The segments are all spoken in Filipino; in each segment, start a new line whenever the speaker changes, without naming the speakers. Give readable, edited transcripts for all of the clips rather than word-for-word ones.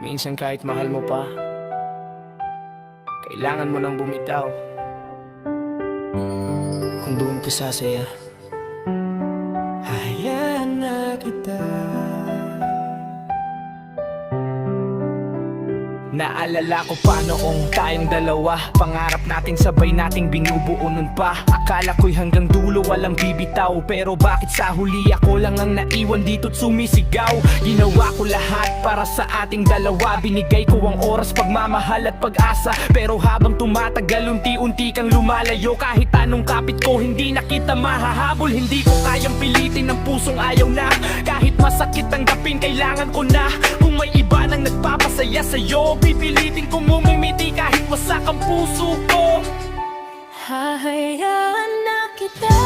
Minsan kahit mahal mo pa, kailangan mo nang bumitaw. Kung doon ka sasaya, hayaan na kita. Naalala ko pa noong tayong dalawa, pangarap natin sabay nating binubuo nun pa. Akala ko'y hanggang dulo walang bibitaw, pero bakit sa huli ako lang ang naiwan dito't sumisigaw? Ginawa ko lahat para sa ating dalawa, binigay ko ang oras, pagmamahal at pag-asa. Pero habang tumatagal unti-unti kang lumalayo, kahit anong kapit ko hindi na kita mahahabol. Hindi ko kayang pilitin ng pusong ayaw na, kahit masakit tanggapin kailangan ko na. Kung may iba nang nagpapasaya sa'yo, pipilitin kong umimiti kahit wasak ang puso ko.
Hahayaan na kita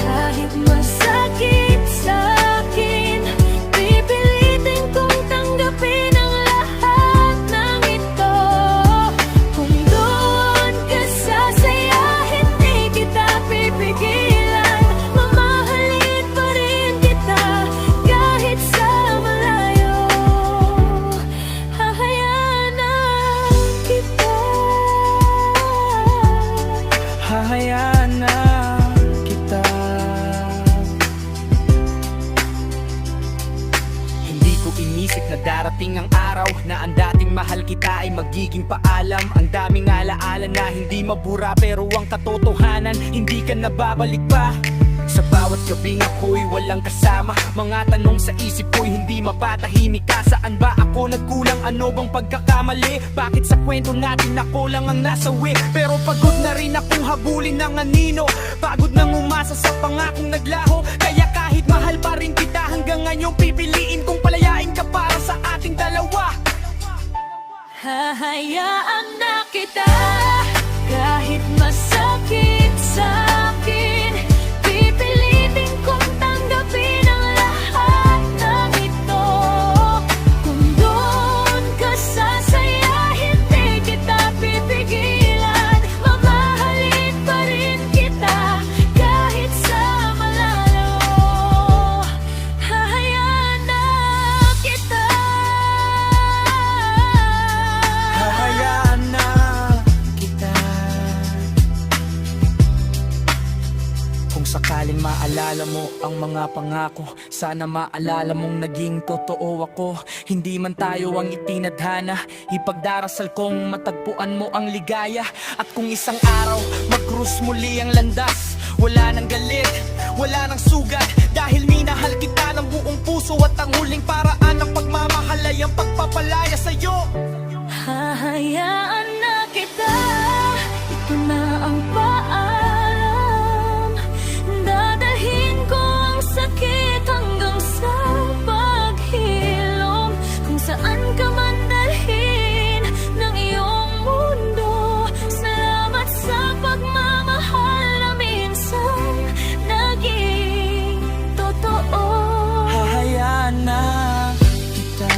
kahit masakit sa'kin. Pipilitin kong tanggapin ang lahat ng ito. Kung doon ka sasaya, hindi kita pipigilan. Mamahalin pa rin kita kahit sa malayo. Hahayaan na kita.
Hahayaan na kita. Hindi ko inisip na darating ang araw na ang dating mahal kita ay magiging paalam. Ang daming alaala na hindi mabura, pero ang katotohanan hindi ka nababalik pa. Sa bawat gabing ako'y walang kasama, mga tanong sa isip ko'y hindi mapatahimik ka. Saan ba ako nagkulang? Ano bang pagkakamali? Bakit sa kwento natin ako lang ang nasawi? Pero pagod na rin akong habulin ng anino, pagod nang umasa sa pangakong naglaho. Kaya kahit mahal pa rin kita hanggang ngayon, pipiliin kong palayain ka para sa ating dalawa.
Hahayaan na kita kahit masakit sa'kin. Pipilitin kong tanggapin ang lahat ng ito. Kung doon ka sasaya, hindi kita pipigilan. Mamahalin pa rin kita kahit sa malayo. Hahayaan na kita.
Hahayaan na kita. Kung sakaling maalala mo ang mga pangako, sana maalala mong naging totoo ako. Hindi man tayo ang itinadhana, ipagdarasal kong matagpuan mo ang ligaya. At kung isang araw mag-cruise muli ang landas, wala nang galit, wala nang sugat, dahil minahal kita ng buong puso. At ang huling paraan ng pagmamahal ay ang pagpapalaya sa'yo.
Hahayaan na kita, ito na ang paalam. Dadalhin ko ang sakit hanggang sa paghilom. Kung saan ka man dalhin ng iyong mundo, salamat sa pagmamahal na minsan naging totoo.
Hahayaan na kita,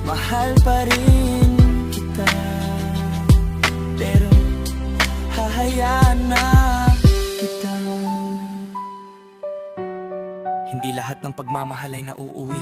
mahal pa rin kita, pero hahayaan na kita. Hindi lahat ng pagmamahal ay nauuwi.